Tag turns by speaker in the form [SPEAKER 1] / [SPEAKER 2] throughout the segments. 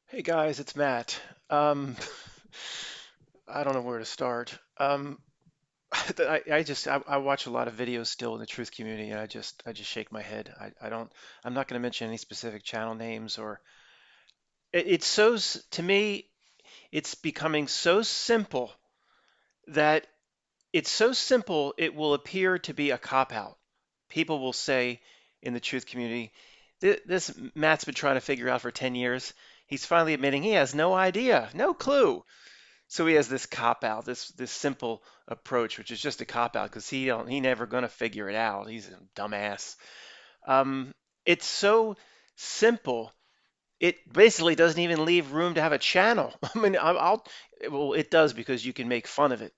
[SPEAKER 1] Hey guys, it's Matt. Um, I don't know where to start. I watch a lot of videos still in the truth community, and I just shake my head. I'm not going to mention any specific channel names or it's to me it's becoming so simple that it's so simple it will appear to be a cop out. People will say in the truth community, this Matt's been trying to figure out for 10 years. He's finally admitting he has no idea, no clue. So he has this cop out, this simple approach, which is just a cop out because he never gonna figure it out. He's a dumbass. Um, it's so simple. It basically doesn't even leave room to have a channel. I mean, well, it does because you can make fun of it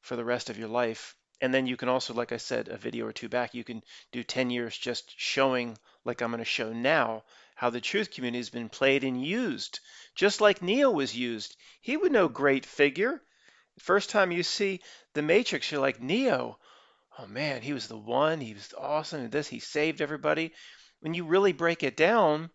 [SPEAKER 1] for the rest of your life. And then you can also, like I said, a video or two back, you can do 10 years just showing, like I'm going to show now, how the truth community has been played and used, just like Neo was used. He was no great figure. First time you see the Matrix, you're like, Neo, oh man, he was the one, he was awesome, and this, he saved everybody. When you really break it down,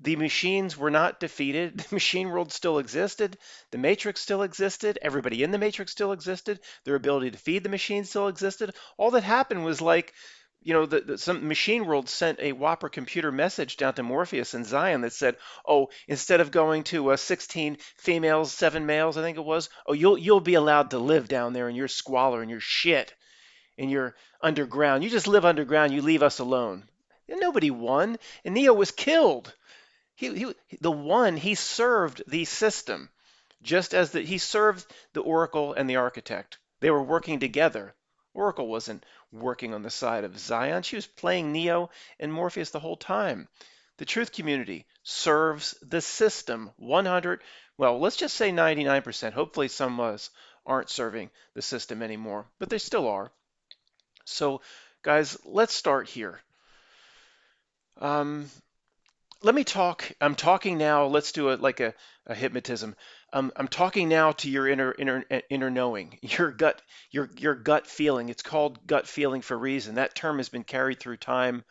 [SPEAKER 1] the machines were not defeated. The machine world still existed. The Matrix still existed. Everybody in the Matrix still existed. Their ability to feed the machine still existed. All that happened was like, some machine world sent a Whopper computer message down to Morpheus and Zion that said, "Oh, instead of going to 16 females, 7 males, I think it was, oh, you'll be allowed to live down there in your squalor and your shit and your underground. You just live underground. You leave us alone." And nobody won, and Neo was killed. The one, he served the system, just as he served the Oracle and the Architect. They were working together. Oracle wasn't working on the side of Zion. She was playing Neo and Morpheus the whole time. The truth community serves the system 100, well, let's just say 99%. Hopefully some of us aren't serving the system anymore, but they still are. So, guys, let's start here. Um, Let me talk. I'm talking now. Let's do it like a hypnotism. I'm talking now to your inner knowing, your gut feeling. It's called gut feeling for a reason. That term has been carried through time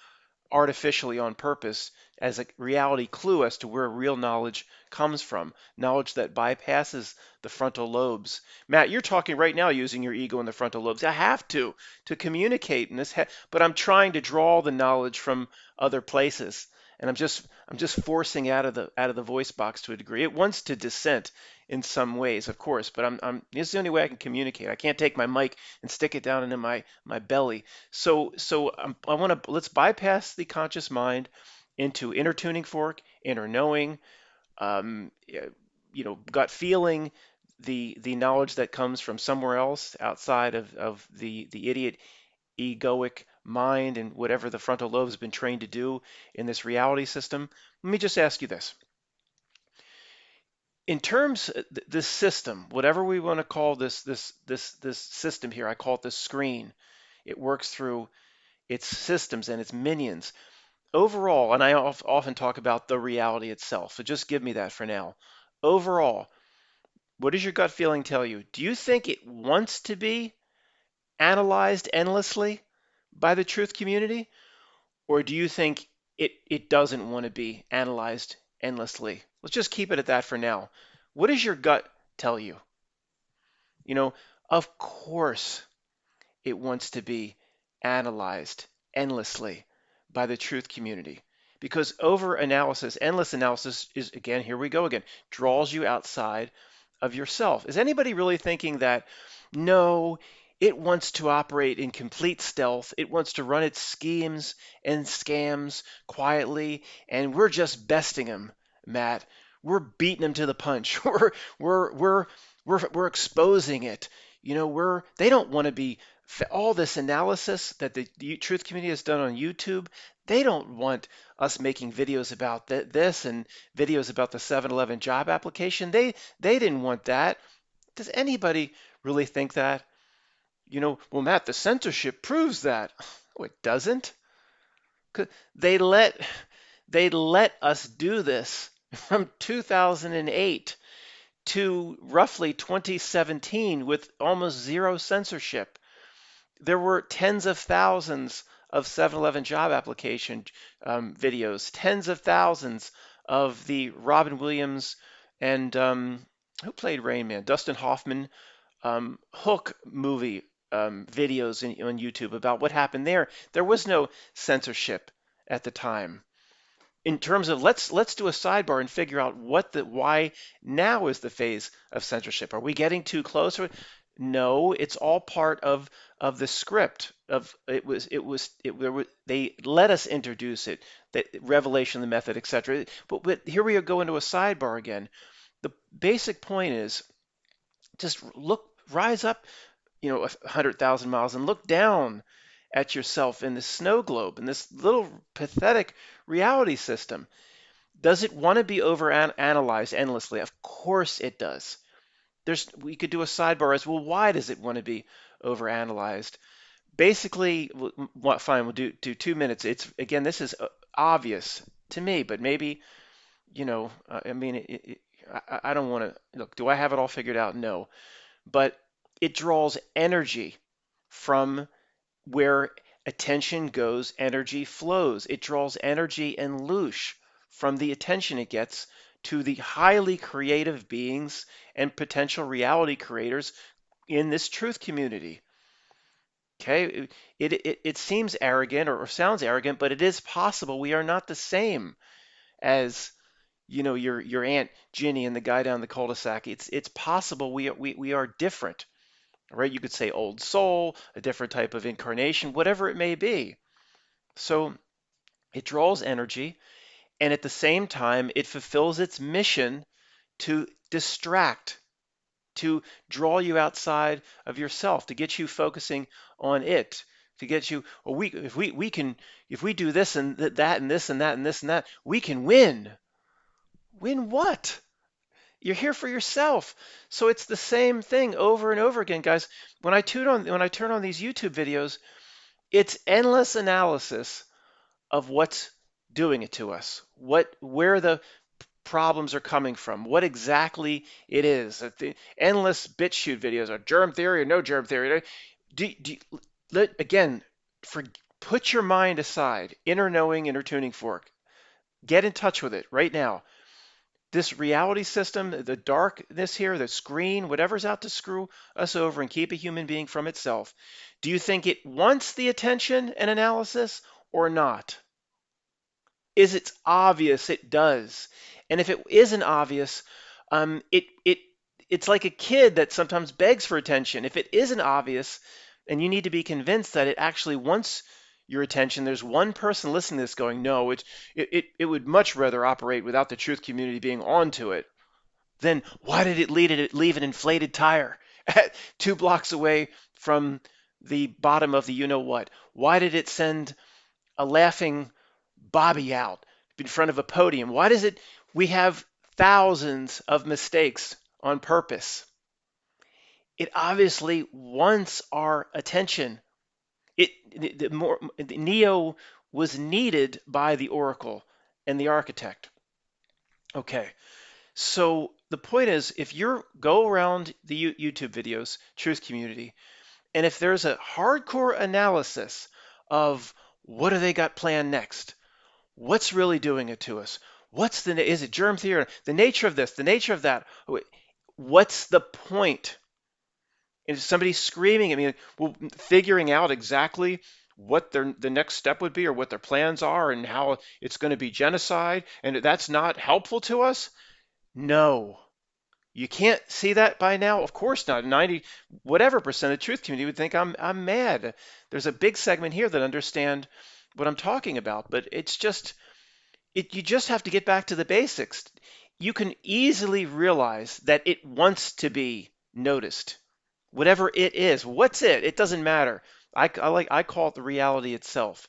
[SPEAKER 1] artificially on purpose as a reality clue as to where real knowledge comes from. Knowledge that bypasses the frontal lobes. Matt, you're talking right now using your ego and the frontal lobes. I have to communicate in this, but I'm trying to draw the knowledge from other places and I'm just forcing out of the voice box to a degree. It wants to dissent in some ways, of course, but this is the only way I can communicate. I can't take my mic and stick it down into my belly. So I want to let's bypass the conscious mind into inner tuning fork, inner knowing, um, gut feeling, the knowledge that comes from somewhere else outside of the idiot egoic mind and whatever the frontal lobe has been trained to do in this reality system. Let me just ask you this. In terms this system, whatever we want to call this system here, I call it the screen. It works through its systems and its minions. Overall, and I often talk about the reality itself, so just give me that for now. Overall, what does your gut feeling tell you? Do you think it wants to be analyzed endlessly by the truth community? Or do you think it doesn't want to be analyzed endlessly? Let's just keep it at that for now. What does your gut tell you? You know, of course it wants to be analyzed endlessly by the truth community because over analysis, endless analysis is, again, here we go again, draws you outside of yourself. Is anybody really thinking that no, it wants to operate in complete stealth. It wants to run its schemes and scams quietly, and we're just besting them, Matt. We're beating them to the punch. We're we're we're exposing it. They don't want to be all this analysis that the truth community has done on YouTube. They don't want us making videos about this and videos about the 7-Eleven job application. They didn't want that. Does anybody really think that? Well, Matt, the censorship proves that. No, it doesn't. They let they let us do this from 2008 to roughly 2017 with almost zero censorship. There were tens of thousands of 7-Eleven job application videos, tens of thousands of the Robin Williams and who played Rain Man? Dustin Hoffman Hook movie videos on YouTube about what happened there. There was no censorship at the time. In terms of let's do a sidebar and figure out why now is the phase of censorship. Are we getting too close? No, it's all part of the script. They let us introduce it, the revelation, the method, etc. But here we go into a sidebar again. The basic point is just rise up, 100,000 miles and look down at yourself in this snow globe, in this little pathetic reality system. Does it want to be overanalyzed endlessly? Of course it does. We could do a sidebar as well. Why does it want to be overanalyzed? Basically, fine, we'll do 2 minutes. It's again, this is obvious to me, but maybe, I mean, I don't want to look. Do I have it all figured out? No, but it draws energy from where attention goes, energy flows. It draws energy and loosh from the attention it gets to the highly creative beings and potential reality creators in this truth community. Okay, it seems arrogant or sounds arrogant, but it is possible. We are not the same as your aunt Ginny and the guy down the cul-de-sac. It's possible we are different, right? You could say old soul, a different type of incarnation, whatever it may be. So it draws energy, and at the same time, it fulfills its mission to distract, to draw you outside of yourself, to get you focusing on it, to get you, well, if we do this and that and this and that and this and that, we can win. Win what? You're here for yourself. So it's the same thing over and over again, guys. When I turn on these YouTube videos, it's endless analysis of what's doing it to us, where the problems are coming from, what exactly it is. The endless BitChute videos are germ theory or no germ theory. Again, put your mind aside, inner knowing, inner tuning fork. Get in touch with it right now. This reality system, the darkness here, the screen, whatever's out to screw us over and keep a human being from itself, do you think it wants the attention and analysis or not? Is it obvious it does? And if it isn't obvious, it's like a kid that sometimes begs for attention. If it isn't obvious, and you need to be convinced that it actually wants your attention, there's one person listening to this going, no, it would much rather operate without the truth community being onto it. Then why did it leave an inflated tire at 2 blocks away from the bottom of the you-know-what? Why did it send a laughing Bobby out in front of a podium? Why does it? We have thousands of mistakes on purpose. It obviously wants our attention. Neo was needed by the Oracle and the architect. Okay, so the point is, if you go around the YouTube videos, Truth Community, and if there's a hardcore analysis of what do they got planned next, what's really doing it to us, is it germ theory, the nature of this, the nature of that, what's the point? Is somebody screaming at me, well, figuring out exactly what the next step would be or what their plans are and how it's going to be genocide, and that's not helpful to us? No. You can't see that by now? Of course not. 90 whatever percent of the truth community would think I'm mad. There's a big segment here that understand what I'm talking about, but it's just you just have to get back to the basics. You can easily realize that it wants to be noticed. Whatever it is, what's it? It doesn't matter. I call it the reality itself.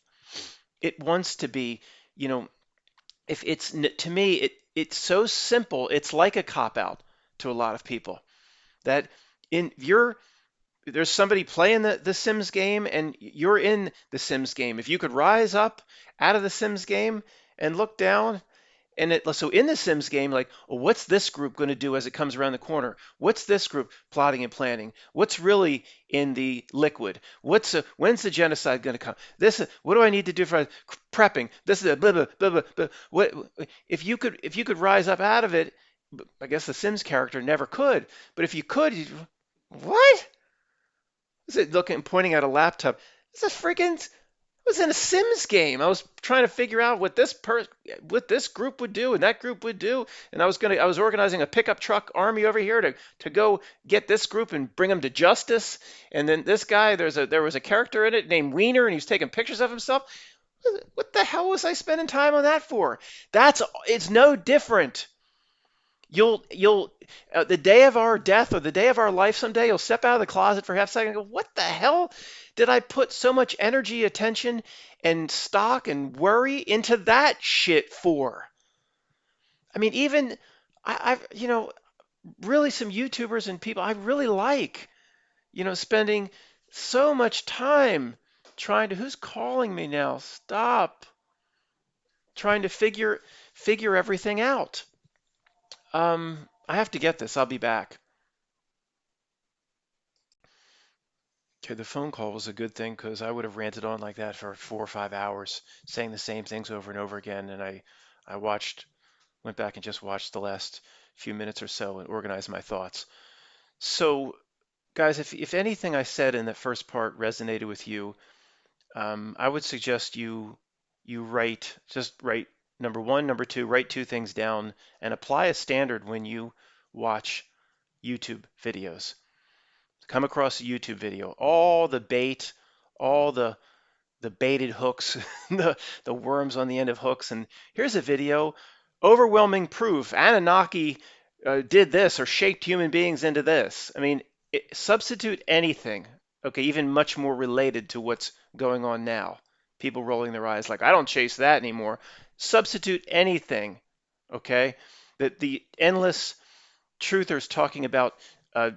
[SPEAKER 1] It wants to be, if it's to me, it's so simple. It's like a cop out to a lot of people that there's somebody playing the Sims game and you're in the Sims game. If you could rise up out of the Sims game and look down So in the Sims game, like, oh, what's this group going to do as it comes around the corner? What's this group plotting and planning? What's really in the liquid? When's the genocide going to come? What do I need to do for prepping? This is a blah blah blah blah. Blah. What if you could rise up out of it? I guess the Sims character never could, but if you could, what? Is it looking pointing at a laptop? It's a freaking was in a Sims game. I was trying to figure out what this group would do and that group would do, and I was organizing a pickup truck army over here to go get this group and bring them to justice. And then this guy, there was a character in it named Wiener, and he was taking pictures of himself. What the hell was I spending time on that for? It's no different. You'll the day of our death or the day of our life someday, you'll step out of the closet for half a second and go, what the hell did I put so much energy, attention, and stock and worry into that shit for? I mean, even I've, really some YouTubers and people I really like, spending so much time trying to, who's calling me now? Stop. Trying to figure everything out. I have to get this. I'll be back. Okay, the phone call was a good thing because I would have ranted on like that for 4 or 5 hours, saying the same things over and over again. And I went back and just watched the last few minutes or so and organized my thoughts. So, guys, if anything I said in the first part resonated with you, I would suggest you just write number one, number two, write two things down and apply a standard when you watch YouTube videos. Come across a YouTube video, all the bait, all the baited hooks, the worms on the end of hooks, and here's a video, overwhelming proof, Anunnaki did this or shaped human beings into this. I mean, substitute anything, okay, even much more related to what's going on now. People rolling their eyes like, I don't chase that anymore. Substitute anything, okay? The endless truthers talking about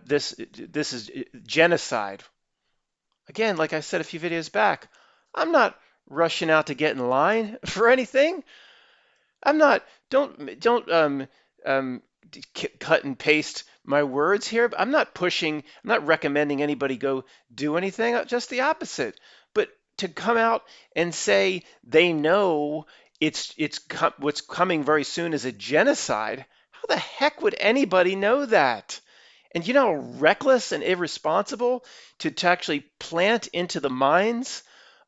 [SPEAKER 1] this is genocide. Again, like I said a few videos back, I'm not rushing out to get in line for anything. I'm not. Don't cut and paste my words here. I'm not pushing. I'm not recommending anybody go do anything. Just the opposite. But to come out and say they know what's coming very soon is a genocide. How the heck would anybody know that? And you know how reckless and irresponsible to actually plant into the minds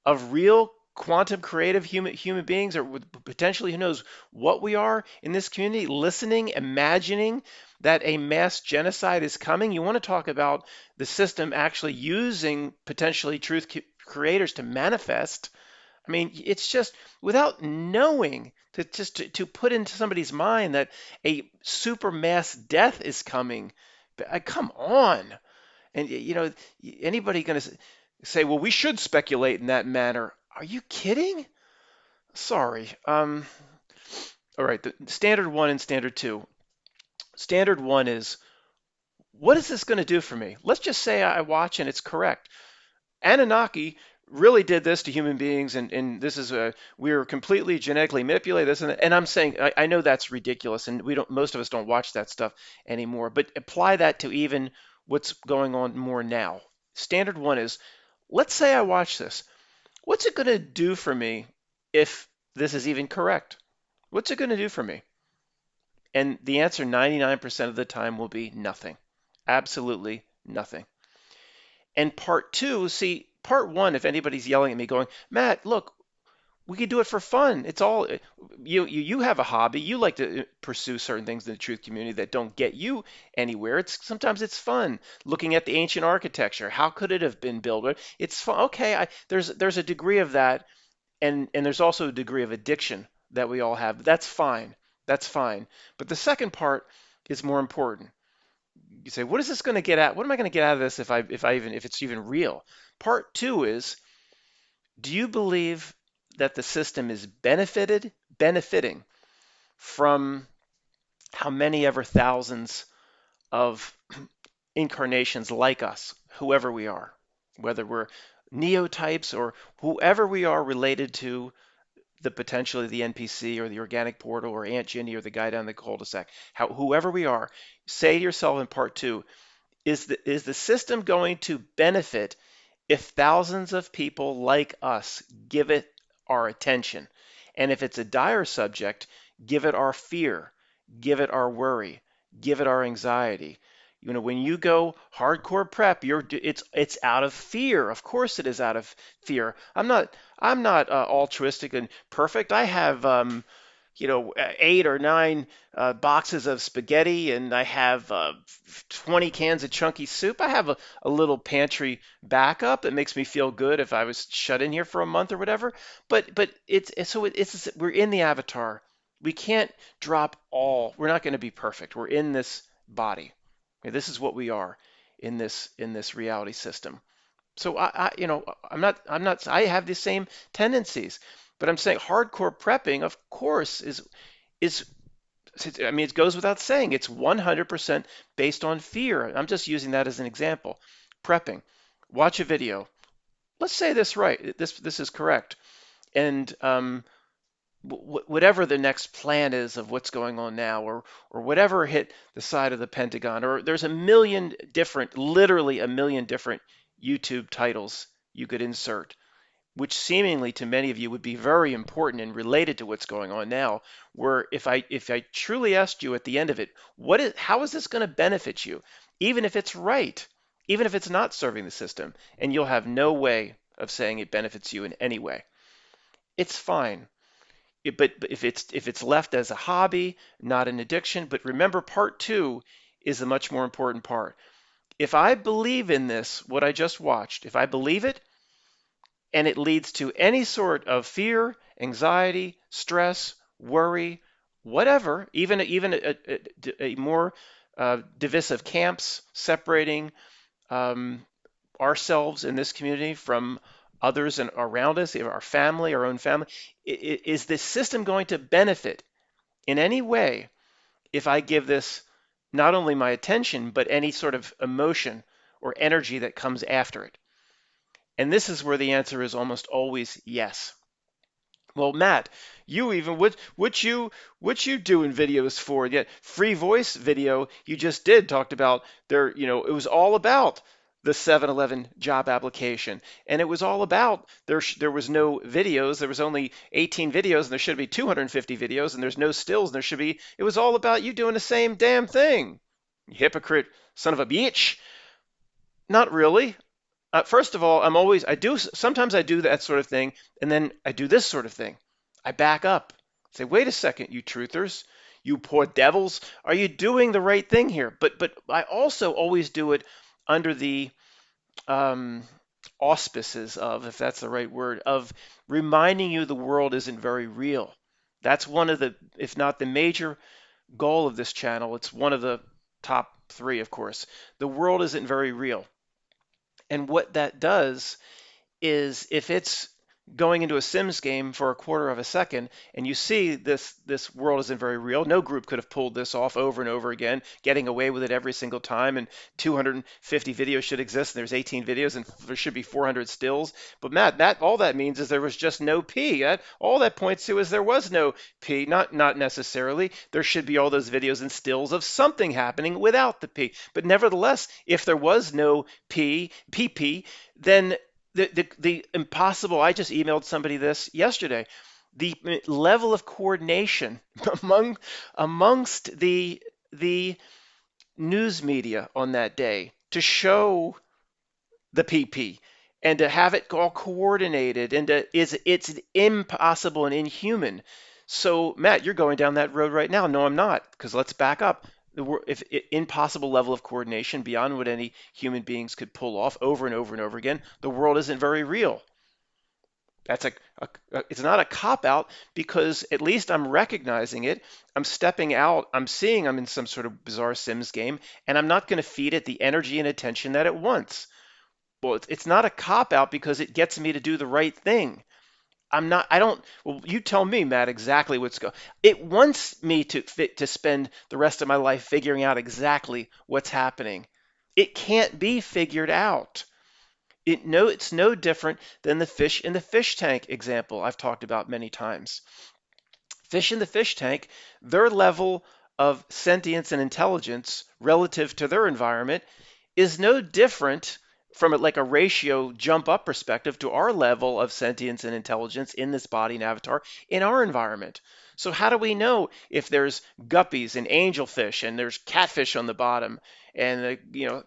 [SPEAKER 1] of real quantum creative human beings, or potentially who knows what we are in this community, listening, imagining that a mass genocide is coming. You want to talk about the system actually using potentially truth creators to manifest. I mean, it's just without knowing to put into somebody's mind that a super mass death is coming. Come on. And anybody going to say, well, we should speculate in that manner? Are you kidding? Sorry. All right, the standard one and standard two. Standard one is, what is this going to do for me? Let's just say I watch and it's correct. Anunnaki really did this to human beings, and this is we were completely genetically manipulated. This and I'm saying I know that's ridiculous, and most of us don't watch that stuff anymore. But apply that to even what's going on more now. Standard one is, let's say I watch this. What's it going to do for me if this is even correct? What's it going to do for me? And the answer 99% of the time will be nothing. Absolutely nothing. And part two, see, part one, if anybody's yelling at me going, Matt, look, we could do it for fun. It's all you have a hobby. You like to pursue certain things in the truth community that don't get you anywhere. Sometimes it's fun looking at the ancient architecture. How could it have been built? It's fun. Okay, there's a degree of that, and there's also a degree of addiction that we all have. That's fine. That's fine. But the second part is more important. You say, what is this going to get at? What am I going to get out of this if it's even real? Part two is, do you believe that the system is benefiting from how many ever thousands of incarnations like us, whoever we are, whether we're neotypes or whoever we are related to the potentially the NPC or the organic portal or Aunt Ginny or the guy down the cul-de-sac, whoever we are, say to yourself in part two, is the system going to benefit if thousands of people like us give it our attention? And if it's a dire subject, give it our fear, give it our worry, give it our anxiety. When you go hardcore prep, it's out of fear. Of course, it is out of fear. I'm not altruistic and perfect. I have 8 or 9 boxes of spaghetti, and I have 20 cans of chunky soup. I have a little pantry backup that makes me feel good if I was shut in here for a month or whatever. But we're in the avatar. We can't drop all. We're not going to be perfect. We're in this body. Okay, this is what we are in this reality system. So I have the same tendencies, but I'm saying hardcore prepping, of course, is I mean, it goes without saying, it's 100% based on fear. I'm just using that as an example. Prepping. Watch a video. Let's say this right. This is correct. And whatever the next plan is of what's going on now, or whatever hit the side of the Pentagon, or there's literally a million different YouTube titles you could insert, which seemingly to many of you would be very important and related to what's going on now. Where if I truly asked you at the end of it, how is this going to benefit you, even if it's right, even if it's not serving the system, and you'll have no way of saying it benefits you in any way, it's fine. But if it's left as a hobby, not an addiction. But remember, part two is the much more important part. If I believe in this, what I just watched, if I believe it, and it leads to any sort of fear, anxiety, stress, worry, whatever, even a more divisive camps separating ourselves in this community from others and around us, our family, our own family, is this system going to benefit in any way if I give this not only my attention, but any sort of emotion or energy that comes after it? And this is where the answer is almost always yes. Well, Matt, you even what you doing videos for? Yeah, free voice video you just did talked about it was all about the 7-Eleven job application, and it was all about there was no videos, there was only 18 videos, and there should be 250 videos, and there's no stills, and it was all about you doing the same damn thing. You hypocrite, son of a bitch. Not really. First of all, sometimes I do that sort of thing, and then I do this sort of thing. I back up, say, wait a second, you truthers, you poor devils, are you doing the right thing here? But I also always do it under the um, auspices of, if that's the right word, of reminding you the world isn't very real. That's one of the, if not the major goal of this channel. It's one of the top three, of course. The world isn't very real. And what that does is, if it's going into a Sims game for a quarter of a second and you see this world isn't very real, no group could have pulled this off over and over again, getting away with it every single time, and 250 videos should exist, and there's 18 videos, and there should be 400 stills. But Matt, that all that means is there was just no P. All that points to is there was no P. Not necessarily. There should be all those videos and stills of something happening without the P. But nevertheless, if there was no PP, then the impossible, I just emailed somebody this yesterday, the level of coordination amongst the news media on that day to show the PP and to have it all coordinated, and it's impossible and inhuman. So Matt, you're going down that road right now. No, I'm not, because let's back up. If impossible level of coordination beyond what any human beings could pull off over and over and over again, the world isn't very real. That's it's not a cop out, because at least I'm recognizing it. I'm stepping out. I'm seeing I'm in some sort of bizarre Sims game, and I'm not going to feed it the energy and attention that it wants. Well, it's not a cop out because it gets me to do the right thing. Well, you tell me, Matt, exactly what's going. It wants me to spend the rest of my life figuring out exactly what's happening. It can't be figured out. It's no different than the fish in the fish tank example I've talked about many times. Fish in the fish tank, their level of sentience and intelligence relative to their environment is no different from like a ratio jump up perspective to our level of sentience and intelligence in this body and avatar in our environment. So how do we know if there's guppies and angelfish and there's catfish on the bottom and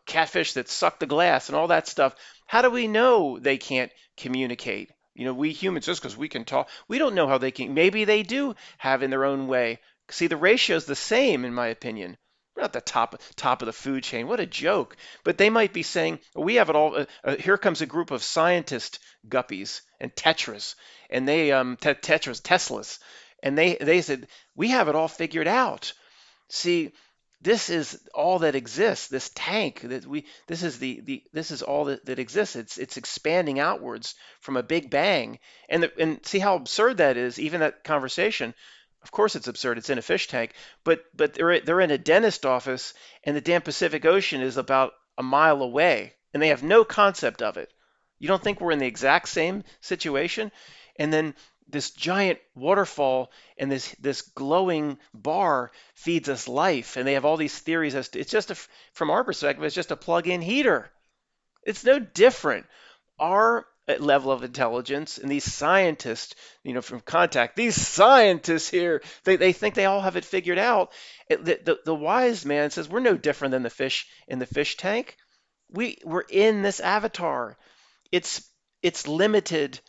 [SPEAKER 1] catfish that suck the glass and all that stuff? How do we know they can't communicate? We humans, just because we can talk, we don't know how they can. Maybe they do have in their own way. See, the ratio's the same, in my opinion. We're not the top of the food chain. What a joke. But they might be saying, we have it all. Here comes a group of scientist guppies and tetras, and Teslas, and they said, we have it all figured out. See, this is all that exists. This tank this is all that exists. It's expanding outwards from a big bang, and see how absurd that is. Even that conversation, of course, it's absurd. It's in a fish tank, but they're in a dentist office, and the damn Pacific Ocean is about a mile away, and they have no concept of it. You don't think we're in the exact same situation? And then this giant waterfall and this glowing bar feeds us life, and they have all these theories as to it's just from our perspective, it's just a plug-in heater. It's no different. Our level of intelligence and these scientists, from Contact, these scientists here, they think they all have it figured out. The wise man says we're no different than the fish in the fish tank. We're in this avatar. It's limited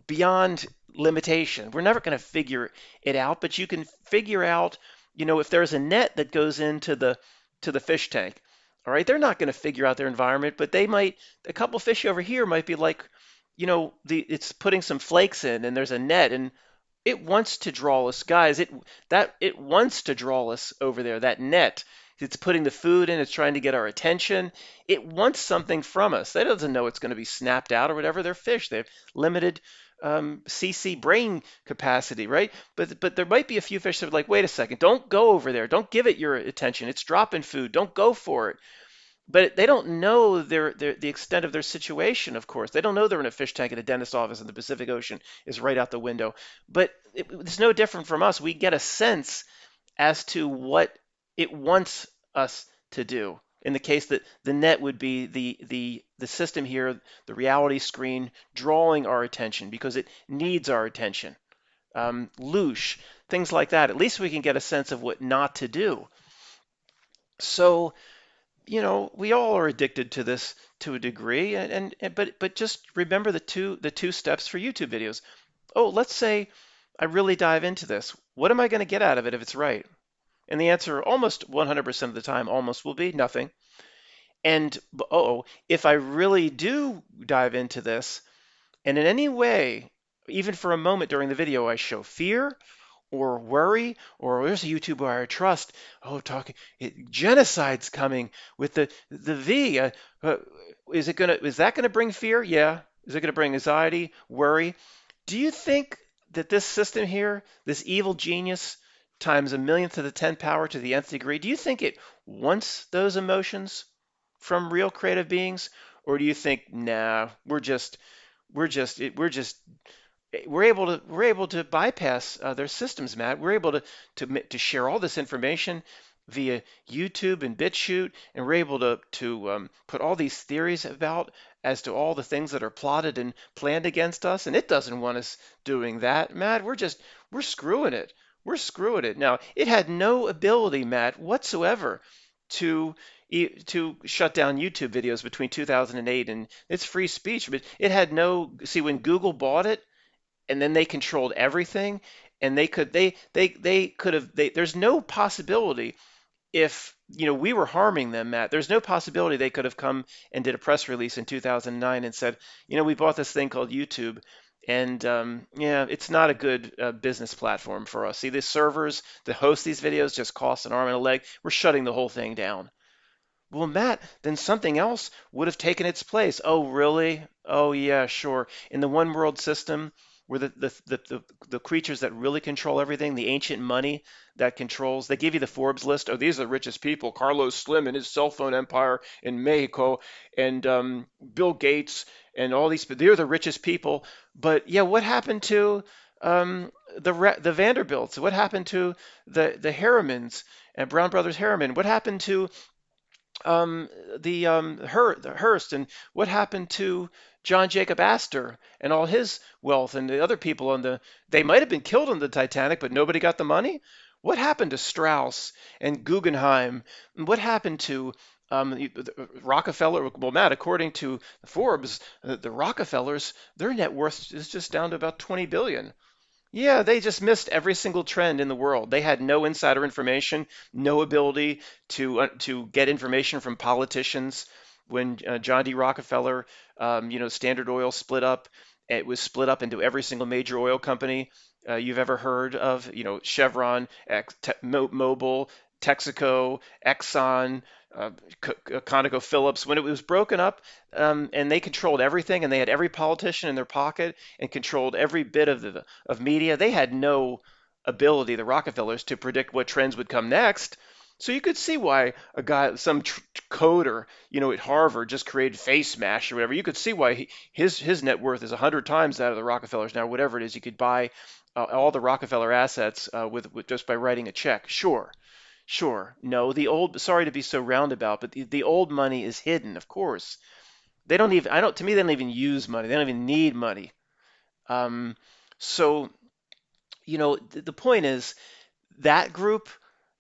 [SPEAKER 1] beyond limitation. We're never going to figure it out, but you can figure out, if there's a net that goes into the fish tank. All right, they're not going to figure out their environment, but they might. A couple fish over here might be like, it's putting some flakes in, and there's a net, and it wants to draw us, guys. It wants to draw us over there. That net. It's putting the food in. It's trying to get our attention. It wants something from us. It doesn't know it's going to be snapped out or whatever. They're fish. They have limited CC brain capacity, right? But there might be a few fish that are like, wait a second, don't go over there. Don't give it your attention. It's dropping food. Don't go for it. But they don't know the extent of their situation, of course. They don't know they're in a fish tank at a dentist office and the Pacific Ocean is right out the window. But it's no different from us. We get a sense as to what it wants us to do. In the case that the net would be the system here, the reality screen, drawing our attention because it needs our attention. Loosh, things like that. At least we can get a sense of what not to do. So, we all are addicted to this to a degree, but just remember the two steps for YouTube videos. Oh, let's say I really dive into this. What am I going to get out of it if it's right? And the answer almost 100% of the time almost will be nothing. And if I really do dive into this, and in any way, even for a moment during the video, I show fear or worry, or there's a YouTuber I trust. Oh, genocide's coming with the V. Is that gonna bring fear? Yeah. Is it gonna bring anxiety, worry? Do you think that this system here, this evil genius times a millionth to the 10 power to the nth degree, do you think it wants those emotions from real creative beings, or do you think, nah, we're able to bypass their systems, Matt. We're able to share all this information via YouTube and BitChute, and we're able to put all these theories about as to all the things that are plotted and planned against us, and it doesn't want us doing that, Matt. We're screwing it. We're screwing it. Now, it had no ability, Matt, whatsoever to to shut down YouTube videos between 2008 and it's free speech, but it had no, see, when Google bought it and then they controlled everything, and there's no possibility, if we were harming them, Matt, there's no possibility they could have come and did a press release in 2009 and said, we bought this thing called YouTube, and yeah, it's not a good business platform for us. See, the servers to host these videos just cost an arm and a leg. We're shutting the whole thing down. Well, Matt, then something else would have taken its place. Oh, really? Oh, yeah, sure. In the one world system, where the creatures that really control everything, the ancient money that controls. They give you the Forbes list. Oh, these are the richest people. Carlos Slim and his cell phone empire in Mexico, and Bill Gates and all these. They're the richest people. But yeah, what happened to the Vanderbilts? What happened to the Harrimans and Brown Brothers Harriman? What happened to um, the Hearst, and what happened to John Jacob Astor and all his wealth, and the other people on the? They might have been killed on the Titanic, but nobody got the money. What happened to Strauss and Guggenheim? And what happened to Rockefeller? Well, Matt, according to Forbes, the Rockefellers, their net worth is just down to about 20 billion. Yeah, they just missed every single trend in the world. They had no insider information, no ability to get information from politicians. When John D. Rockefeller, Standard Oil split up, it was split up into every single major oil company you've ever heard of. Chevron, Mobil, Texaco, Exxon, uh, ConocoPhillips. When it was broken up, and they controlled everything, and they had every politician in their pocket and controlled every bit of media. They had no ability, the Rockefellers, to predict what trends would come next. So you could see why a guy, some coder, at Harvard, just created Face Mash or whatever. You could see why his net worth is 100 times that of the Rockefellers now. Whatever it is, you could buy all the Rockefeller assets with just by writing a check. Sure, sure. No, the old. Sorry to be so roundabout, but the old money is hidden, of course. They don't even. I don't. To me, they don't even use money. They don't even need money. Um, so the point is that group,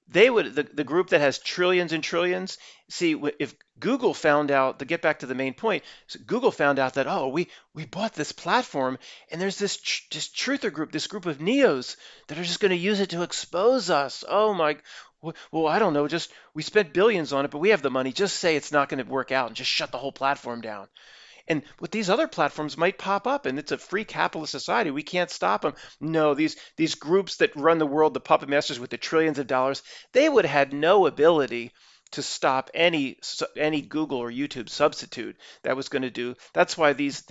[SPEAKER 1] they would the group that has trillions and trillions. See, if Google found out, to get back to the main point, so Google found out that, oh, we bought this platform, and there's this truther group, this group of neos that are just going to use it to expose us. Oh my, well, I don't know, just we spent billions on it, but we have the money. Just say it's not going to work out and just shut the whole platform down. And with these other platforms might pop up, and it's a free capitalist society. We can't stop them. No, these groups that run the world, the puppet masters with the trillions of dollars, they would have had no ability to stop any Google or YouTube substitute that was going to do. That's why these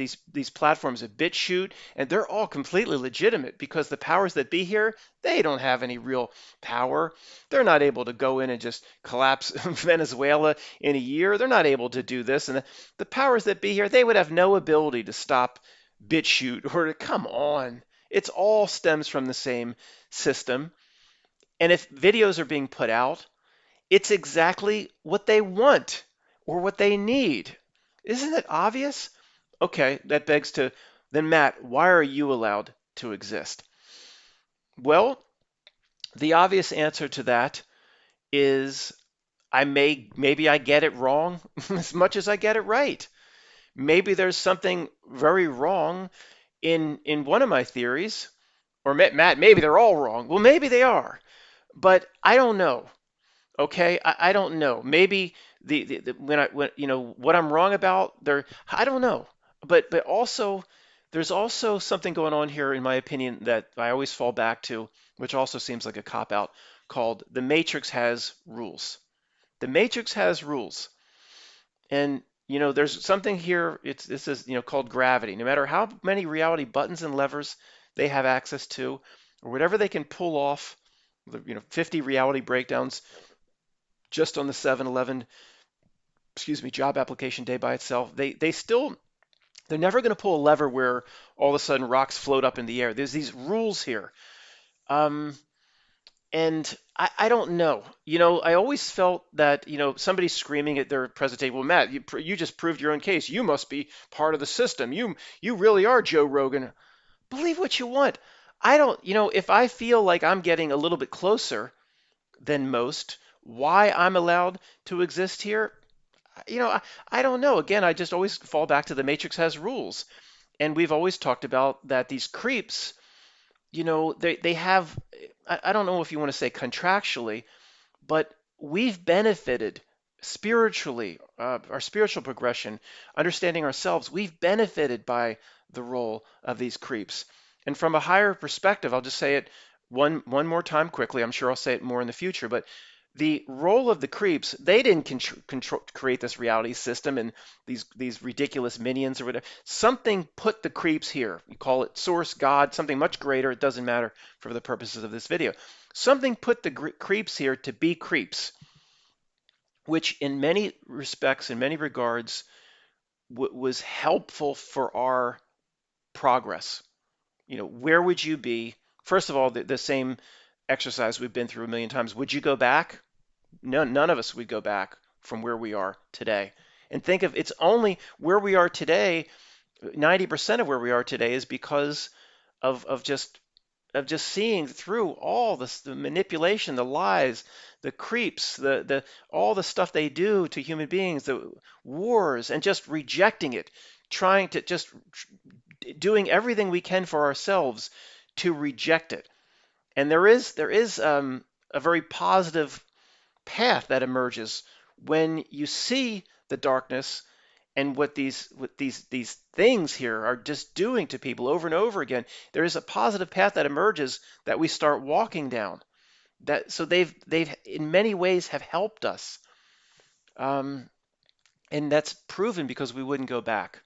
[SPEAKER 1] platforms of BitChute, and they're all completely legitimate because the powers that be here, they don't have any real power. They're not able to go in and just collapse Venezuela in a year. They're not able to do this. And the powers that be here, they would have no ability to stop BitChute or to come on. It's all stems from the same system. And if videos are being put out, it's exactly what they want or what they need. Isn't it obvious? Okay, that begs to then, Matt, why are you allowed to exist? Well, the obvious answer to that is maybe I get it wrong as much as I get it right. Maybe there's something very wrong in one of my theories, or Matt, maybe they're all wrong. Well, maybe they are, but I don't know. Okay, I don't know. Maybe the when what I'm wrong about there, I don't know. But also there's also something going on here, in my opinion, that I always fall back to, which also seems like a cop out, called the Matrix has rules. The Matrix has rules. And there's something here. This is called gravity. No matter how many reality buttons and levers they have access to, or whatever they can pull off, 50 reality breakdowns just on the 7-Eleven, excuse me, job application day by itself, they're never going to pull a lever where all of a sudden rocks float up in the air. There's these rules here. Um, And I don't know. I always felt that, somebody screaming at their presentation, well, Matt, you just proved your own case. You must be part of the system. You really are Joe Rogan. Believe what you want. I don't, if I feel like I'm getting a little bit closer than most, why I'm allowed to exist here, I don't know. Again, I just always fall back to the Matrix has rules. And we've always talked about that these creeps, they have, I don't know if you want to say contractually, but we've benefited spiritually, our spiritual progression, understanding ourselves, we've benefited by the role of these creeps. And from a higher perspective, I'll just say it one more time quickly. I'm sure I'll say it more in the future, but The role of the creeps, they didn't create this reality system and these ridiculous minions or whatever. Something put the creeps here. You call it source, God, something much greater. It doesn't matter for the purposes of this video. Something put the creeps here to be creeps, which in many respects, in many regards, was helpful for our progress. Where would you be? First of all, the same exercise we've been through a million times. Would you go back? No, none of us would go back from where we are today. And think of it's only where we are today. 90% of where we are today is because of just seeing through all this, the manipulation, the lies, the creeps, the all the stuff they do to human beings, the wars, and just rejecting it, trying to just doing everything we can for ourselves to reject it. And there is a very positive path that emerges when you see the darkness and what these things here are just doing to people over and over again. There is a positive path that emerges that we start walking down. So they've in many ways have helped us, um, and that's proven because we wouldn't go back.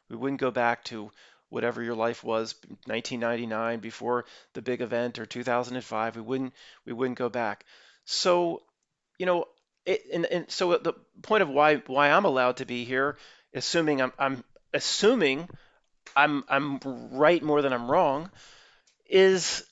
[SPEAKER 1] We wouldn't go back to whatever your life was, 1999 before the big event, or 2005. We wouldn't go back. So you know, and so the point of why I'm allowed to be here, assuming I'm assuming I'm right more than I'm wrong, is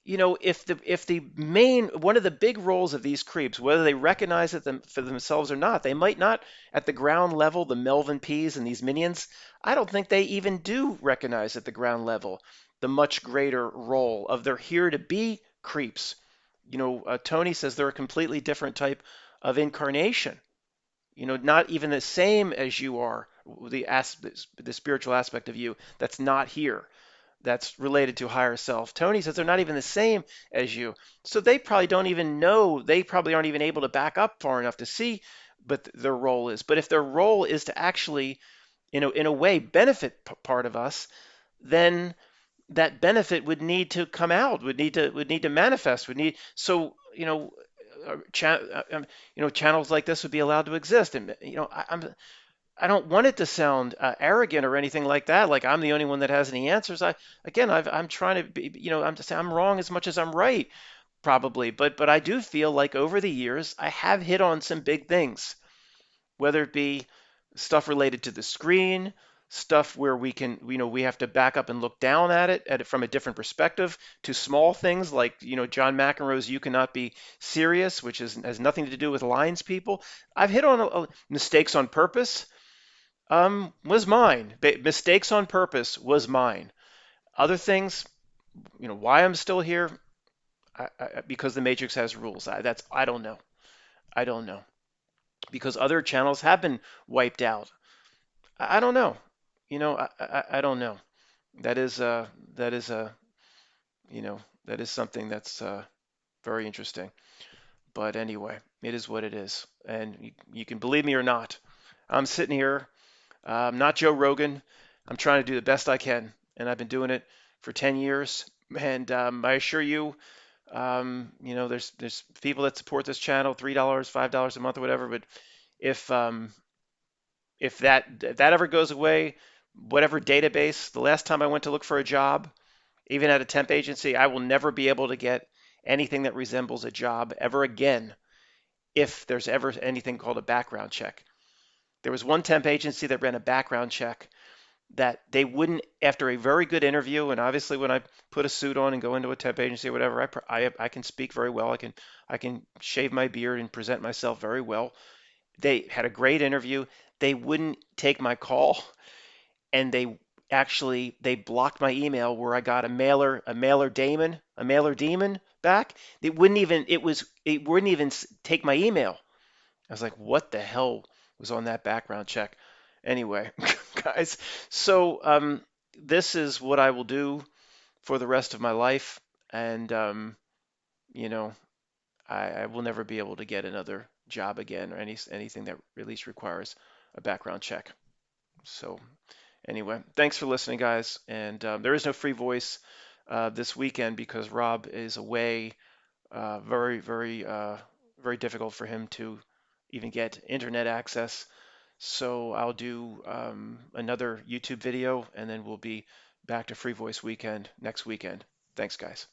[SPEAKER 1] if the main one of the big roles of these creeps, whether they recognize it for themselves or not, they might not at the ground level, the Melvin P's and these minions, I don't think they even do recognize at the ground level the much greater role of they're here to be creeps. Tony says they're a completely different type of incarnation. Not even the same as you are, the spiritual aspect of you that's not here, that's related to higher self. Tony says they're not even the same as you. So they probably don't even know, they probably aren't even able to back up far enough to see but their role is. But if their role is to actually, in a way, benefit part of us, then that benefit would need to come out, would need to manifest, would need channels like this would be allowed to exist. And I don't want it to sound arrogant or anything like that, like I'm the only one that has any answers. I'm trying to be, I'm just I'm wrong as much as I'm right, probably. But I do feel like over the years I have hit on some big things, whether it be stuff related to the screen, stuff where we have to back up and look down at it from a different perspective, to small things like, John McEnroe's "You Cannot Be Serious," which has nothing to do with lines people. I've hit on mistakes on purpose. Was mine. Mistakes on purpose was mine. Other things, why I'm still here, because the Matrix has rules. I don't know. I don't know. Because other channels have been wiped out. I don't know. I don't know. That is that is something that's very interesting. But anyway, it is what it is, and you can believe me or not. I'm sitting here. I'm not Joe Rogan. I'm trying to do the best I can, and I've been doing it for 10 years. And I assure you, there's people that support this channel, $3, $5 a month, or whatever. But if if that ever goes away, whatever database, the last time I went to look for a job, even at a temp agency, I will never be able to get anything that resembles a job ever again if there's ever anything called a background check. There was one temp agency that ran a background check that they wouldn't, after a very good interview, and obviously when I put a suit on and go into a temp agency or whatever, I can speak very well. I can shave my beard and present myself very well. They had a great interview. They wouldn't take my call, and they blocked my email where I got a mailer demon back. It wouldn't even take my email. I was like, what the hell was on that background check? Anyway, guys, so this is what I will do for the rest of my life, and you know, I will never be able to get another job again, or anything that at least requires a background check. So anyway, thanks for listening, guys. And there is no free voice this weekend because Rob is away, very, very very difficult for him to even get internet access. So I'll do another YouTube video, and then we'll be back to Free Voice Weekend next weekend. Thanks, guys.